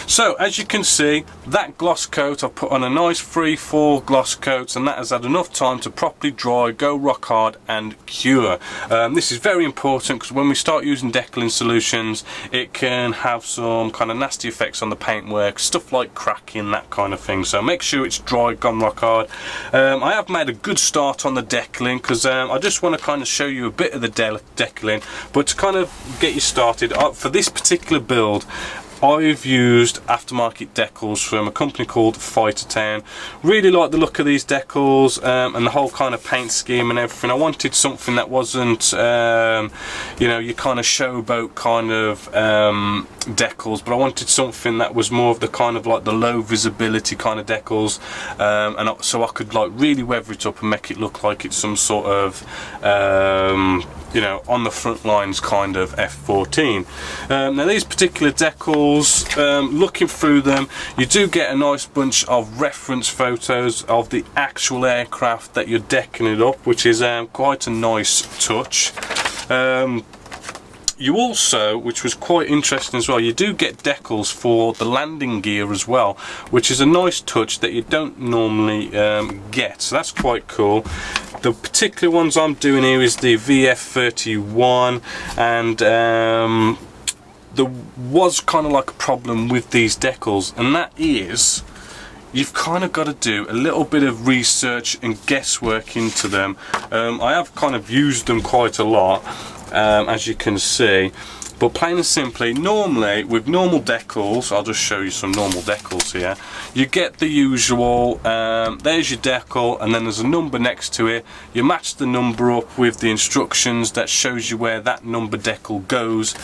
So as you can see, that gloss coat I've put on a nice 3-4 gloss coats, and that has had enough time to properly dry, go rock hard and cure. This is very important because when we start using Decklin solutions, it can have some kind of nasty effects on the paintwork, stuff like cracking, that kind of thing. So make sure it's dry, gone rock hard. I have made a good start on the Decklin because I just want to kind of show you a bit of the Decklin, but to kind of get you started, for this particular build I've used aftermarket decals from a company called Fightertown. Really like the look of these decals and the whole kind of paint scheme and everything. I wanted something that wasn't you know, your kind of showboat kind of decals, but I wanted something that was more of the kind of like the low visibility kind of decals, and so I could like really weather it up and make it look like it's some sort of you know, on the front lines kind of F-14. Now these particular decals, looking through them, you do get a nice bunch of reference photos of the actual aircraft that you're decking it up, which is quite a nice touch. You also, which was quite interesting as well, you do get decals for the landing gear as well, which is a nice touch that you don't normally get, so that's quite cool. The particular ones I'm doing here is the F-14D, and there was kind of like a problem with these decals, and that is you've kind of got to do a little bit of research and guesswork into them. I have kind of used them quite a lot, as you can see, but plain and simply, normally with normal decals, I'll just show you some normal decals here, you get the usual, there's your decal and then there's a number next to it. You match the number up with the instructions that shows you where that number decal goes.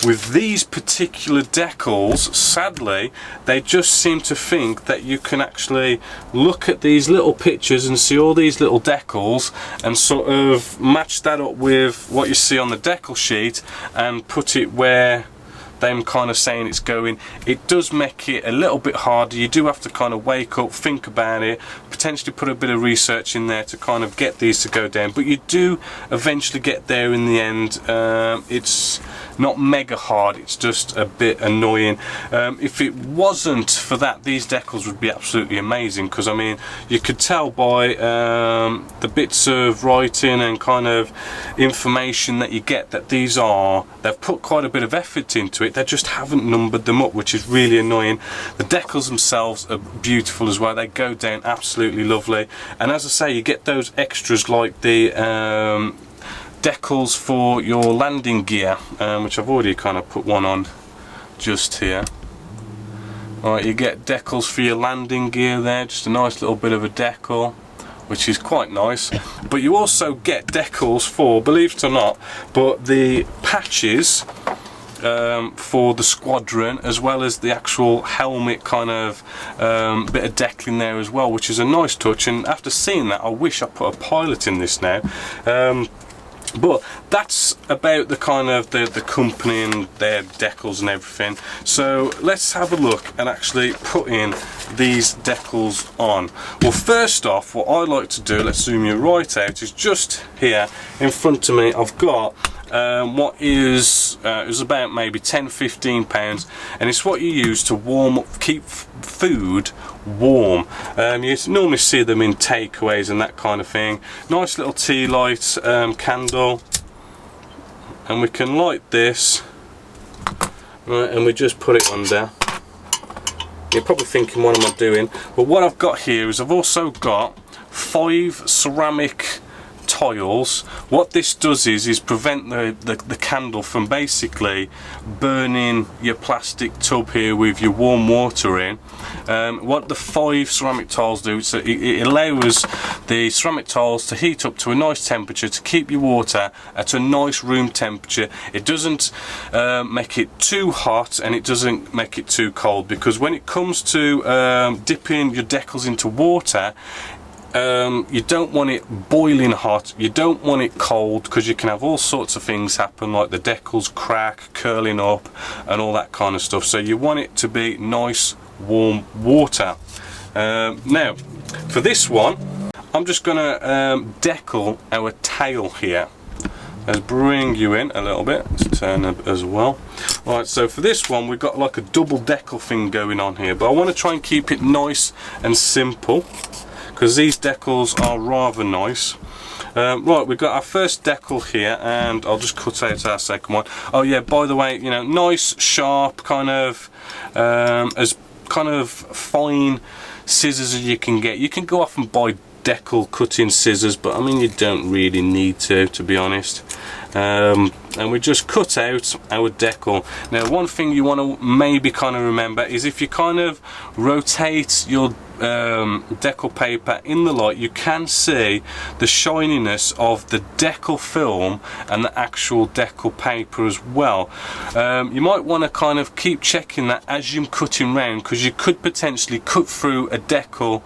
With these particular decals, sadly, they just seem to think that you can actually look at these little pictures and see all these little decals and sort of match that up with what you see on the decal sheet and put it where them kind of saying it's going. It does make it a little bit harder. You do have to kind of wake up, think about it, potentially put a bit of research in there to kind of get these to go down, but you do eventually get there in the end. It's not mega hard, it's just a bit annoying. If it wasn't for that, these decals would be absolutely amazing, because I mean, you could tell by the bits of writing and kind of information that you get that they've put quite a bit of effort into it. They just haven't numbered them up, which is really annoying. The decals themselves are beautiful as well. They go down absolutely lovely, and as I say, you get those extras like the decals for your landing gear, which I've already kind of put one on just here. Alright, you get decals for your landing gear there, just a nice little bit of a decal, which is quite nice. But you also get decals for, believe it or not, but the patches for the squadron, as well as the actual helmet kind of bit of deckling there as well, which is a nice touch. And after seeing that, I wish I put a pilot in this now. But that's about the kind of the company and their decals and everything. So let's have a look and actually put in these decals on. Well, first off, what I like to do, let's zoom you right out, is just here in front of me I've got what is it was about maybe 10-15 pounds, and it's what you use to warm up, keep food warm. You normally see them in takeaways and that kind of thing. Nice little tea light candle, and we can light this, right, and we just put it under. You're probably thinking, what am I doing? But what I've got here is I've also got 5 ceramic tiles. What this does is prevent the candle from basically burning your plastic tub here with your warm water in. What the 5 ceramic tiles do, so it allows the ceramic tiles to heat up to a nice temperature, to keep your water at a nice room temperature. It doesn't make it too hot, and it doesn't make it too cold, because when it comes to dipping your decals into water, you don't want it boiling hot, you don't want it cold, because you can have all sorts of things happen, like the decals crack, curling up and all that kind of stuff. So you want it to be nice warm water. Now for this one, I'm just gonna decal our tail here. Let's bring you in a little bit. Let's turn up as well. Alright, so for this one we've got like a double decal thing going on here, but I want to try and keep it nice and simple because these decals are rather nice. Right, we've got our first decal here, and I'll just cut out our second one. Oh yeah, by the way, you know, nice, sharp, kind of as kind of fine scissors as you can get. You can go off and buy decal cutting scissors, but I mean you don't really need to be honest. And we just cut out our decal. Now one thing you want to maybe kind of remember is if you kind of rotate your decal paper in the light, you can see the shininess of the decal film and the actual decal paper as well. You might want to kind of keep checking that as you're cutting round, because you could potentially cut through a decal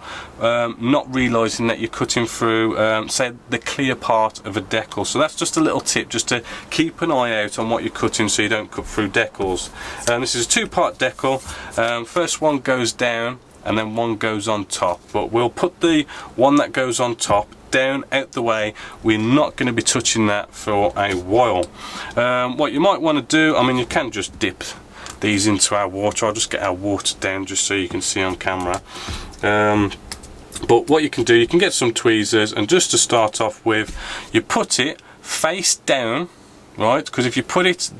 not realizing that you're cutting through say the clear part of a decal. So that's just a little tip, just to keep an eye out on what you're cutting so you don't cut through decals. This is a two-part decal. First one goes down and then one goes on top, but we'll put the one that goes on top down out the way. We're not going to be touching that for a while. What you might want to do, I mean you can just dip these into our water. I'll just get our water down just so you can see on camera. But what you can do, you can get some tweezers, and just to start off with, you put it face down, right? Because if you put it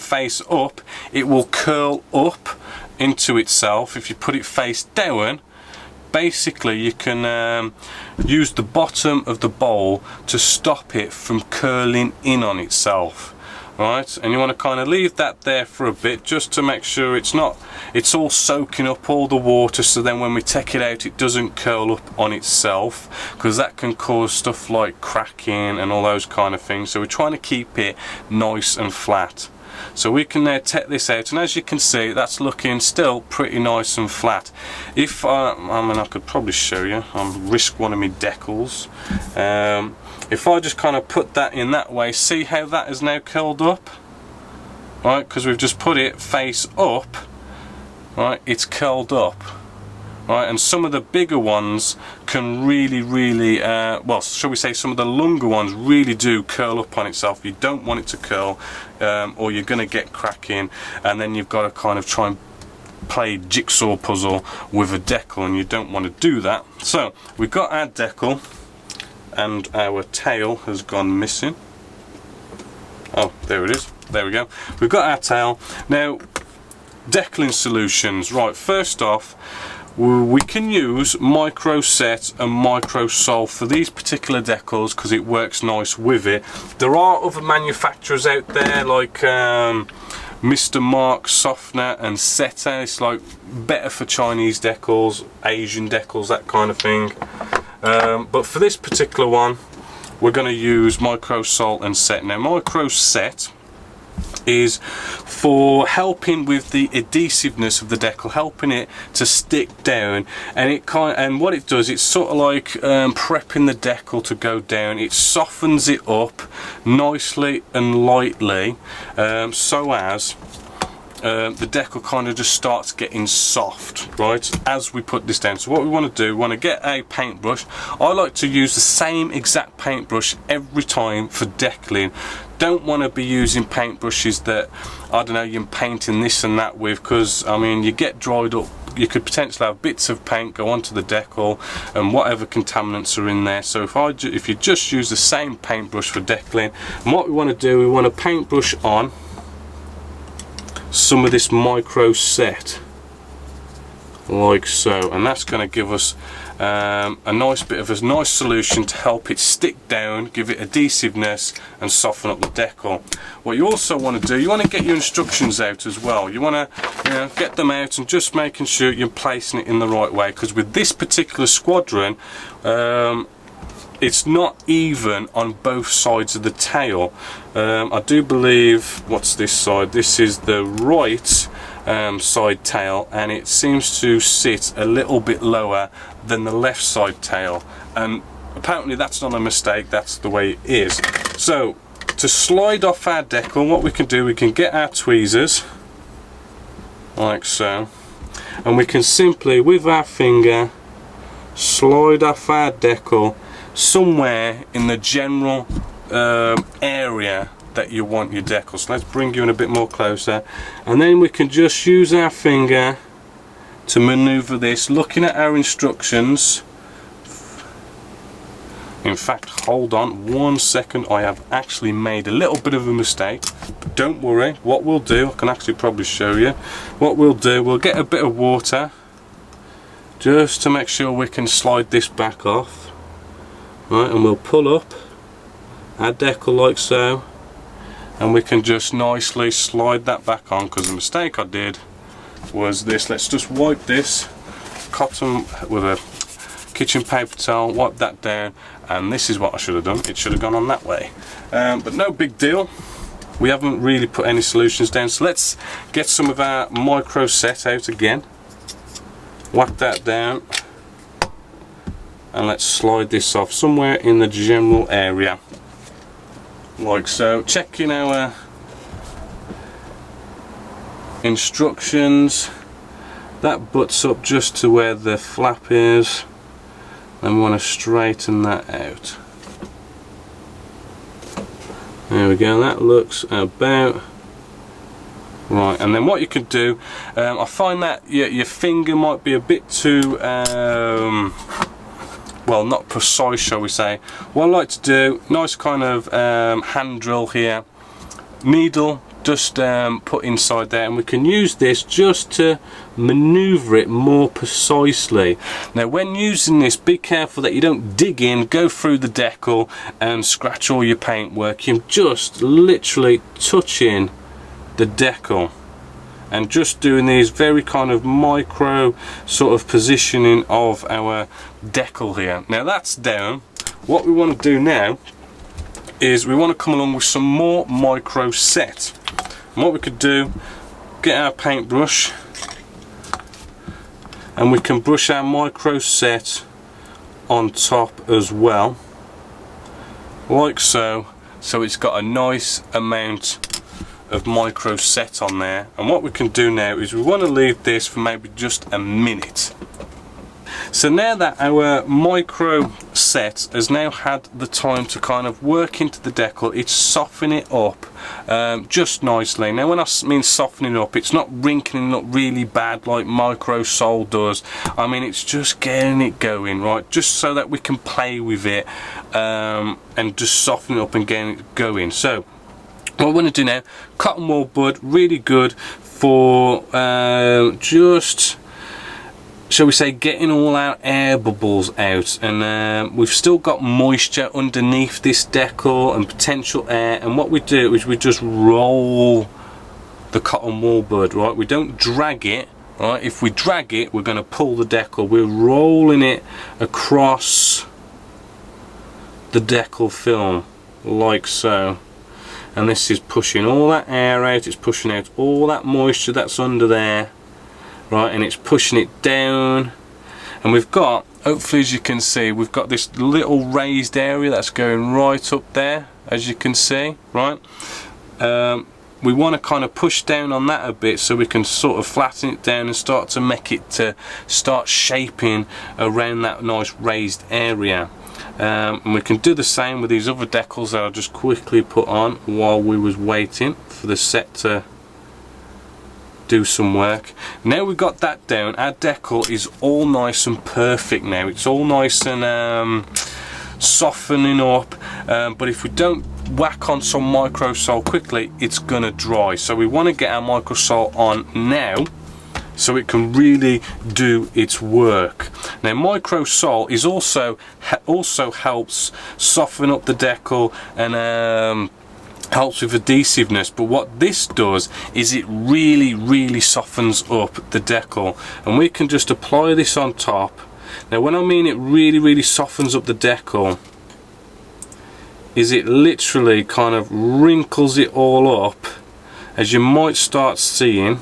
face up, it will curl up into itself. If you put it face down, basically you can use the bottom of the bowl to stop it from curling in on itself, right? And you want to kind of leave that there for a bit just to make sure it's all soaking up all the water, so then when we take it out it doesn't curl up on itself, because that can cause stuff like cracking and all those kind of things. So we're trying to keep it nice and flat. So we can now take this out, and as you can see that's looking still pretty nice and flat. If I mean I could probably show you, I'll risk one of my decals. If I just kind of put that in that way, see how that is now curled up, right? Because we've just put it face up, right? It's curled up, right? And some of the bigger ones can really well, shall we say some of the longer ones really do curl up on itself. You don't want it to curl, or you're going to get cracking, and then you've got to kind of try and play jigsaw puzzle with a decal, and you don't want to do that. So we've got our decal, and our tail has gone missing. Oh, there it is. There we go. We've got our tail. Now, decaling solutions. Right, first off, we can use micro set and micro sol for these particular decals because it works nice with it. There are other manufacturers out there like Mr. Mark Softener and Seta. It's like better for Chinese decals, Asian decals, that kind of thing. But for this particular one we're going to use micro sol and set. Now micro set is for helping with the adhesiveness of the decal, helping it to stick down, and what it does, it's sort of like prepping the decal to go down. It softens it up nicely and lightly, so as the decal kind of just starts getting soft, right, as we put this down. So what we want to do, we want to get a paintbrush. I like to use the same exact paintbrush every time for decaling. Don't want to be using paintbrushes that, I don't know, you're painting this and that with, because I mean you get dried up, you could potentially have bits of paint go onto the decal and whatever contaminants are in there. So if you just use the same paintbrush for decaling, and what we want to do, we want to paintbrush on some of this micro set like so, and that's going to give us a nice bit of a nice solution to help it stick down, give it adhesiveness and soften up the decal. What you also want to do, you want to get your instructions out as well. You want to get them out and just making sure you're placing it in the right way, because with this particular squadron it's not even on both sides of the tail. I do believe, what's this side? This is the right side tail, and it seems to sit a little bit lower than the left side tail, and apparently that's not a mistake, that's the way it is. So to slide off our decal, what we can do, we can get our tweezers like so, and we can simply with our finger slide off our decal somewhere in the general area that you want your decal. So let's bring you in a bit more closer, and then we can just use our finger to maneuver this, looking at our instructions. In fact, hold on 1 second, I have actually made a little bit of a mistake, but don't worry. What we'll do, I can actually probably show you what we'll do. We'll get a bit of water just to make sure we can slide this back off, right, and we'll pull up our decal like so, and we can just nicely slide that back on, because the mistake I did was this. Let's just wipe this cotton with a kitchen paper towel, wipe that down, and this is what I should have done. It should have gone on that way, but no big deal. We haven't really put any solutions down, so let's get some of our micro set out again. Whack that down, and let's slide this off somewhere in the general area like so. Checking our instructions, that butts up just to where the flap is, and we want to straighten that out. There we go, that looks about right. And then what you can do, I find that your finger might be a bit too well, not precise, shall we say. What I like to do, nice kind of hand drill here, needle just put inside there, and we can use this just to maneuver it more precisely. Now when using this, be careful that you don't dig in, go through the decal and scratch all your paintwork. You're just literally touching the decal and just doing these very kind of micro sort of positioning of our decal here. Now that's down. What we want to do now is we want to come along with some more micro set. And what we could do, get our paintbrush, and we can brush our micro set on top as well, like so. So it's got a nice amount of micro set on there. And what we can do now is we want to leave this for maybe just a minute. So now that our micro set has now had the time to kind of work into the decal, it's softening it up just nicely. Now when I mean softening up, it's not wrinkling up really bad like micro sol does. I mean, it's just getting it going, right, just so that we can play with it and just soften it up and getting it going. So what I want to do now, cotton wool bud, really good for just, shall we say, getting all our air bubbles out. And we've still got moisture underneath this decal and potential air, and what we do is we just roll the cotton wool bud, right? We don't drag it, right? If we drag it, we're going to pull the decal. We're rolling it across the decal film like so. And this is pushing all that air out, it's pushing out all that moisture that's under there, right, and it's pushing it down. And we've got, hopefully as you can see, we've got this little raised area that's going right up there, as you can see, right. We want to kind of push down on that a bit so we can sort of flatten it down and start to make it to start shaping around that nice raised area. And we can do the same with these other decals that I'll just quickly put on while we was waiting for the set to do some work. Now we've got that down, our decal is all nice and perfect now. It's all nice and softening up, but if we don't whack on some micro sol quickly, it's gonna dry. So we want to get our micro sol on now so it can really do its work. Now micro sol is also helps soften up the decal and helps with adhesiveness, but what this does is it really softens up the decal, and we can just apply this on top. Now when I mean it really softens up the decal, is it literally kind of wrinkles it all up, as you might start seeing.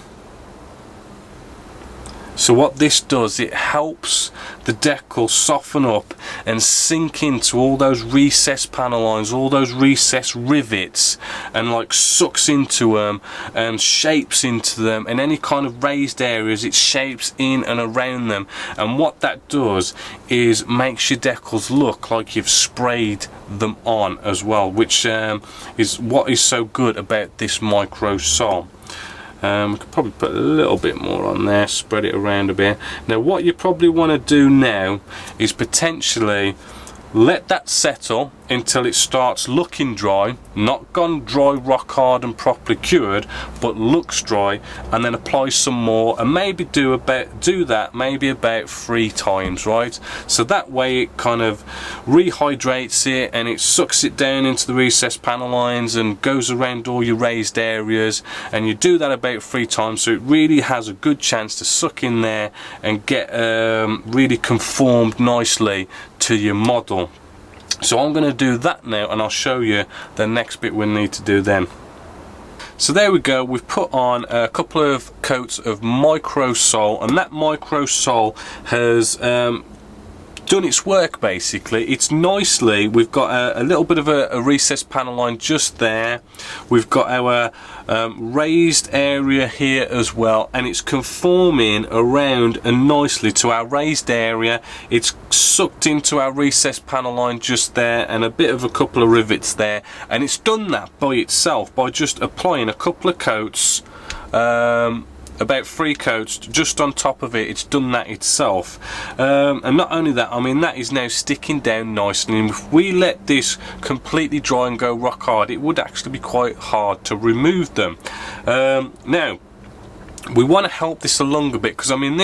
So what this does, it helps the decal soften up and sink into all those recessed panel lines, all those recessed rivets, and like sucks into them and shapes into them, and any kind of raised areas it shapes in and around them. And what that does is makes your decals look like you've sprayed them on as well, which is what is so good about this micro sole. We could probably put a little bit more on there, spread it around a bit. Now what you probably want to do now is potentially let that settle until it starts looking dry, not gone dry rock hard and properly cured, but looks dry, and then apply some more, and maybe do that maybe about 3 times, right? So that way it kind of rehydrates it and it sucks it down into the recessed panel lines and goes around all your raised areas, and you do that about 3 times, so it really has a good chance to suck in there and get really conformed nicely to your model. So I'm going to do that now, and I'll show you the next bit we need to do then. So there we go, we've put on a couple of coats of micro sole, and that micro sole has done its work basically. It's nicely, we've got a little bit of a recessed panel line just there, we've got our raised area here as well, and it's conforming around and nicely to our raised area. It's sucked into our recessed panel line just there, and a bit of a couple of rivets there, and it's done that by itself by just applying a couple of coats, about 3 coats just on top of it. It's done that itself, and not only that, I mean that is now sticking down nicely, and if we let this completely dry and go rock hard, it would actually be quite hard to remove them. Now we want to help this along a bit, because I mean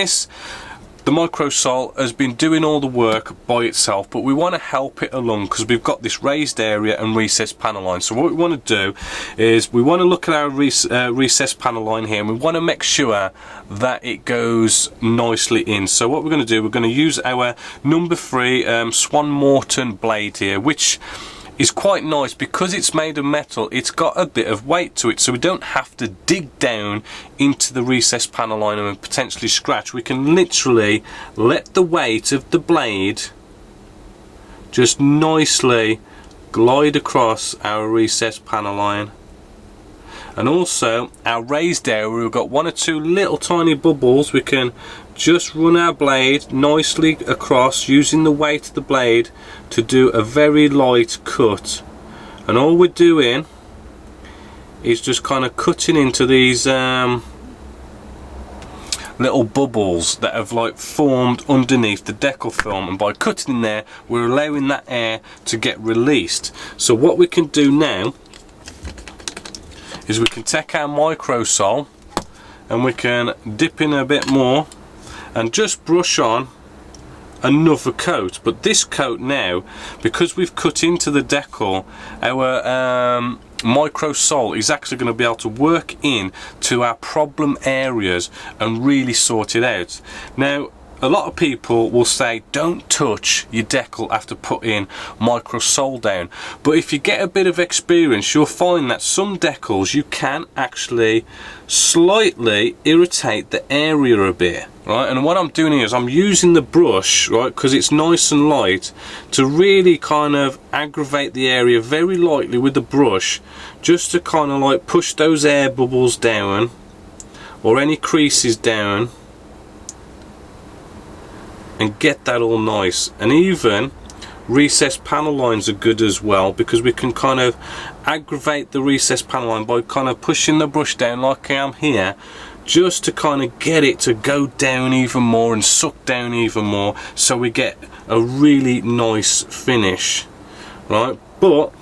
the micro sole has been doing all the work by itself, but we want to help it along because we've got this raised area and recessed panel line. So what we want to do is we want to look at our recessed panel line here, and we want to make sure that it goes nicely in. So what we're going to do, we're going to use our number 3 Swan Morton blade here, which is quite nice because it's made of metal. It's got a bit of weight to it, so we don't have to dig down into the recessed panel line and potentially scratch. We can literally let the weight of the blade just nicely glide across our recessed panel line. And also our raised area, we've got 1 or 2 little tiny bubbles. We can just run our blade nicely across using the weight of the blade to do a very light cut, and all we're doing is just kind of cutting into these little bubbles that have like formed underneath the decal film, and by cutting in there we're allowing that air to get released. So what we can do now is we can take our micro sole and we can dip in a bit more and just brush on another coat. But this coat now, because we've cut into the decal, our micro sole is actually going to be able to work in to our problem areas and really sort it out. Now a lot of people will say don't touch your decal after putting micro sole down, but if you get a bit of experience you'll find that some decals you can actually slightly irritate the area a bit, right? And what I'm doing here is I'm using the brush, right, because it's nice and light, to really kind of aggravate the area very lightly with the brush, just to kind of like push those air bubbles down or any creases down and get that all nice. And even recessed panel lines are good as well, because we can kind of aggravate the recessed panel line by kind of pushing the brush down like I am here, just to kind of get it to go down even more and suck down even more, so we get a really nice finish, right? But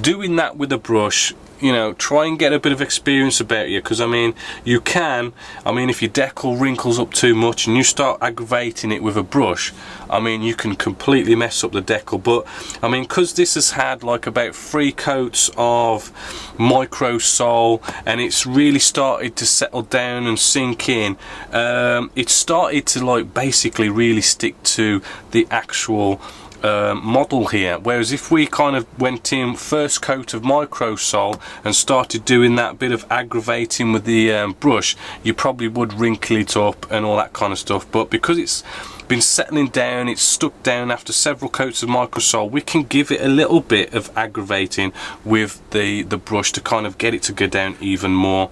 doing that with a brush, you know, try and get a bit of experience about you, because I mean you can, I mean if your decal wrinkles up too much and you start aggravating it with a brush, I mean you can completely mess up the decal. But I mean, because this has had like about 3 coats of micro sole and it's really started to settle down and sink in, it started to like basically really stick to the actual model here, whereas if we kind of went in first coat of microsol and started doing that bit of aggravating with the brush, you probably would wrinkle it up and all that kind of stuff. But because it's been settling down, it's stuck down after several coats of microsol, we can give it a little bit of aggravating with the brush to kind of get it to go down even more.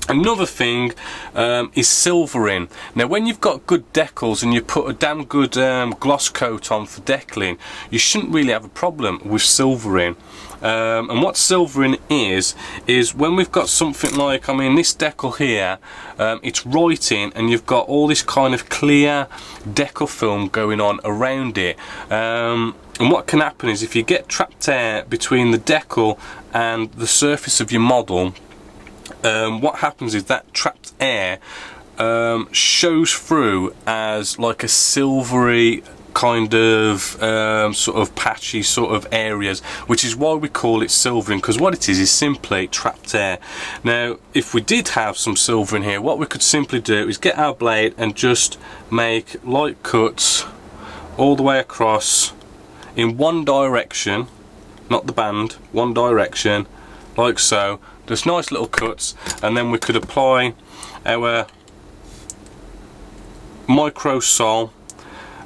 Another thing is silvering. Now when you've got good decals and you put a damn good gloss coat on for decaling, you shouldn't really have a problem with silvering. And what silvering is when we've got something like, I mean, this decal here, it's writing and you've got all this kind of clear decal film going on around it. And what can happen is if you get trapped air between the decal and the surface of your model, what happens is that trapped air shows through as like a silvery kind of sort of patchy sort of areas, which is why we call it silvering, because what it is simply trapped air. Now if we did have some silver in here, what we could simply do is get our blade and just make light cuts all the way across in one direction, not the band, one direction, like so. Just nice little cuts, and then we could apply our microsol,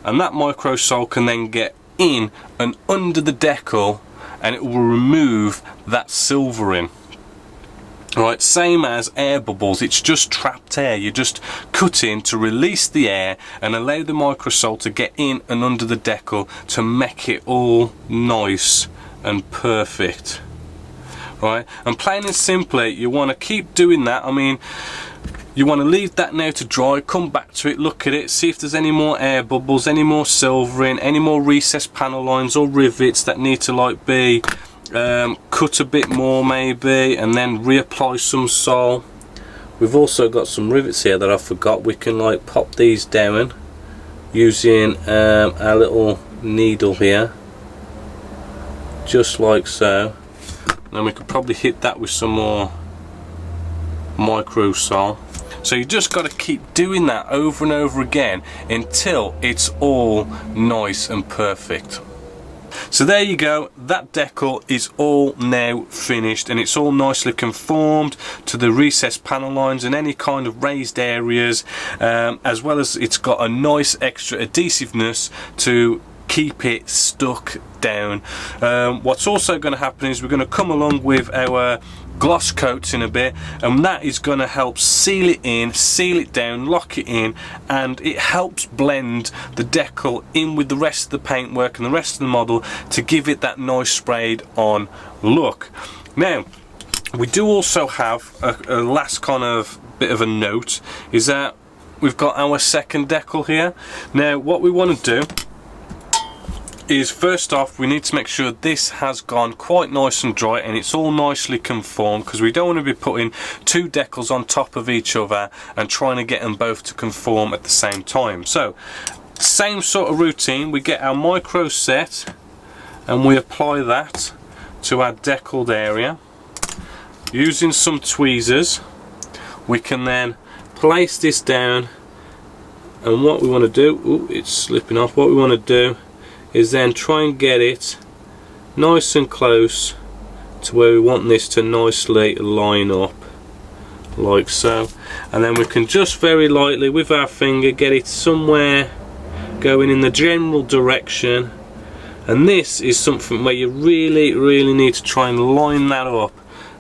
and that microsol can then get in and under the decal and it will remove that silvering. Right, same as air bubbles, it's just trapped air. You just cut in to release the air and allow the microsol to get in and under the decal to make it all nice and perfect. Right, and plain and simply, you want to keep doing that. I mean, you want to leave that now to dry, come back to it, look at it, see if there's any more air bubbles, any more silvering, any more recessed panel lines or rivets that need to like be cut a bit more maybe, and then reapply some sol. We've also got some rivets here that I forgot. We can like pop these down using our little needle here, just like so. Then we could probably hit that with some more microsol. So you just got to keep doing that over and over again until it's all nice and perfect. So there you go, that decal is all now finished and it's all nicely conformed to the recessed panel lines and any kind of raised areas, as well as it's got a nice extra adhesiveness to keep it stuck down. What's also going to happen is we're going to come along with our gloss coats in a bit, and that is going to help seal it in, seal it down, lock it in, and it helps blend the decal in with the rest of the paintwork and the rest of the model to give it that nice sprayed on look. Now we do also have a last kind of bit of a note, is that we've got our second decal here. Now what we want to do is, first off, we need to make sure this has gone quite nice and dry and it's all nicely conformed, because we don't want to be putting two decals on top of each other and trying to get them both to conform at the same time. So same sort of routine, we get our micro set and we apply that to our decaled area using some tweezers. We can then place this down, and what we want to do, ooh, it's slipping off, what we want to do is then try and get it nice and close to where we want this to nicely line up, like so. And then we can just very lightly with our finger get it somewhere going in the general direction, and this is something where you really need to try and line that up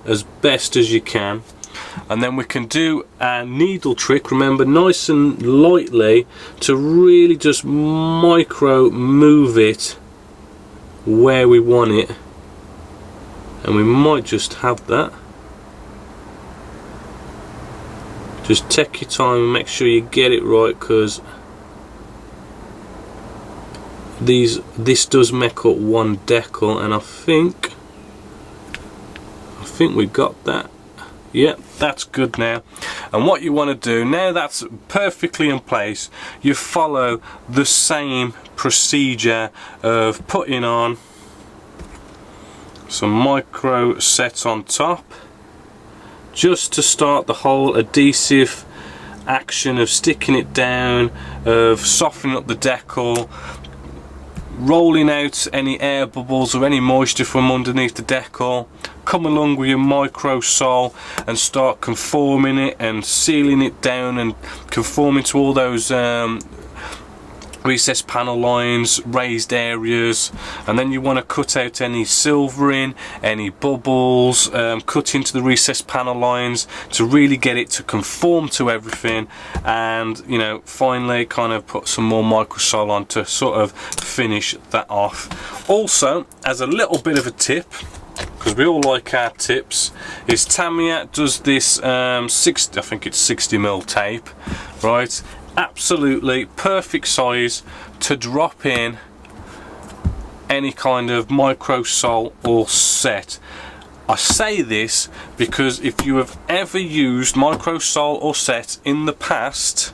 as best as you can. And then we can do our needle trick, remember, nice and lightly, to really just micro move it where we want it. And we might just have that. Just take your time and make sure you get it right, because this does make up one decal, and I think we got that. Yep, that's good now. And what you want to do, now that's perfectly in place, you follow the same procedure of putting on some micro set on top, just to start the whole adhesive action of sticking it down, of softening up the decal, rolling out any air bubbles or any moisture from underneath the decal. Come along with your microsol and start conforming it and sealing it down and conforming to all those recessed panel lines, raised areas, and then you want to cut out any silvering, any bubbles, cut into the recessed panel lines to really get it to conform to everything, and you know, finally kind of put some more microsol on to sort of finish that off. Also, as a little bit of a tip, because we all like our tips, is Tomcat does this 60, I think it's 60mm tape, right? Absolutely perfect size to drop in any kind of microsol or set. I say this because if you have ever used microsol or set in the past,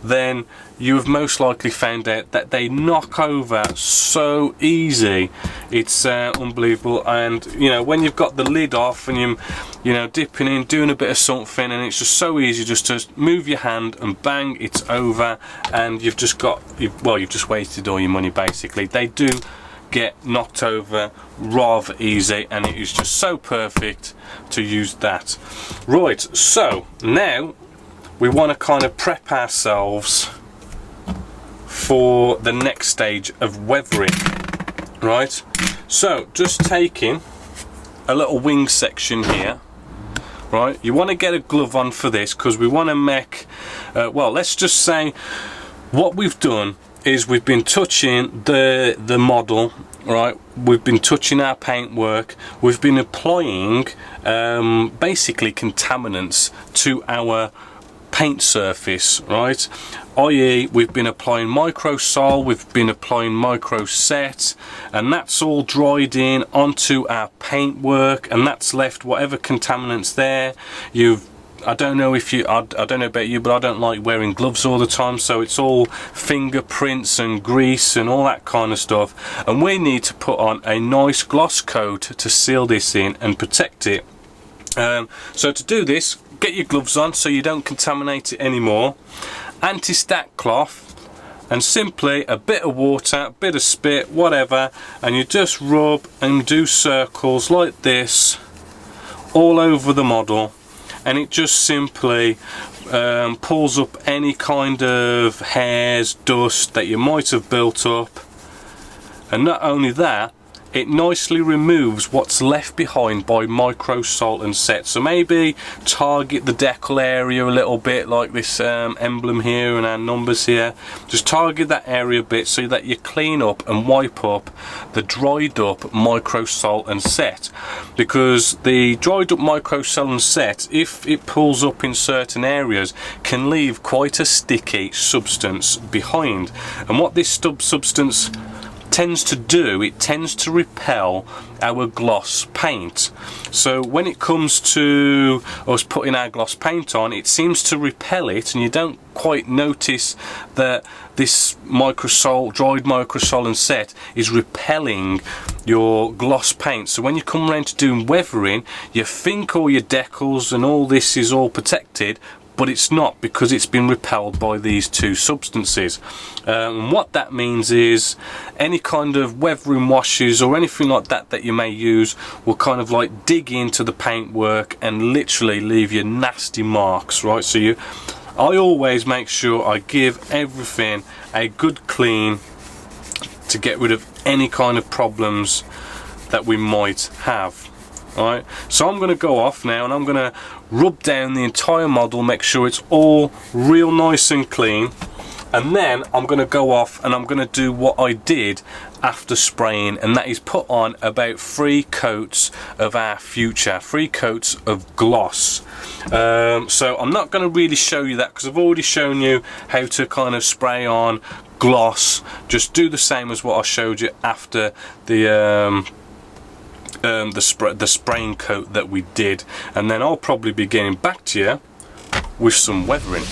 then you have most likely found out that they knock over so easy. It's unbelievable. And you know, when you've got the lid off and you know, dipping in, doing a bit of something, and it's just so easy just to move your hand and bang, it's over, and you've just got, well, you've just wasted all your money basically. They do get knocked over rather easy, and it is just so perfect to use that. Right, so now we want to kind of prep ourselves for the next stage of weathering, right? So just taking a little wing section here, right? You want to get a glove on for this because we want to make, well, let's just say what we've done is we've been touching the model, right? We've been touching our paintwork, we've been applying basically contaminants to our paint surface, right? i.e. we've been applying microsol, we've been applying microset, and that's all dried in onto our paintwork, and that's left whatever contaminants there. I don't know if you, I don't know about you, but I don't like wearing gloves all the time, so it's all fingerprints and grease and all that kind of stuff, and we need to put on a nice gloss coat to seal this in and protect it. So to do this, get your gloves on so you don't contaminate it anymore, anti-stack cloth, and simply a bit of water, a bit of spit, whatever, and you just rub and do circles like this all over the model, and it just simply pulls up any kind of hairs, dust that you might have built up. And not only that, it nicely removes what's left behind by microsol and set. So maybe target the decal area a little bit, like this emblem here and our numbers here. Just target that area a bit so that you clean up and wipe up the dried up microsol and set, because the dried up microsol and set, if it pulls up in certain areas, can leave quite a sticky substance behind. And what this substance tends to do, it tends to repel our gloss paint. So when it comes to us putting our gloss paint on, it seems to repel it, and you don't quite notice that this microsol, dried microsol and set, is repelling your gloss paint. So when you come around to doing weathering, you think all your decals and all this is all protected, but it's not, because it's been repelled by these two substances. And what that means is any kind of weathering washes or anything like that that you may use will kind of like dig into the paintwork and literally leave you nasty marks, right? So I always make sure I give everything a good clean to get rid of any kind of problems that we might have. Right, so I'm going to go off now and I'm going to rub down the entire model, make sure it's all real nice and clean, and then I'm going to go off and I'm going to do what I did after spraying, and that is put on about 3 coats of our future, 3 coats of gloss. So I'm not going to really show you that because I've already shown you how to kind of spray on gloss. Just do the same as what I showed you after the spraying coat that we did, and then I'll probably be getting back to you with some weathering.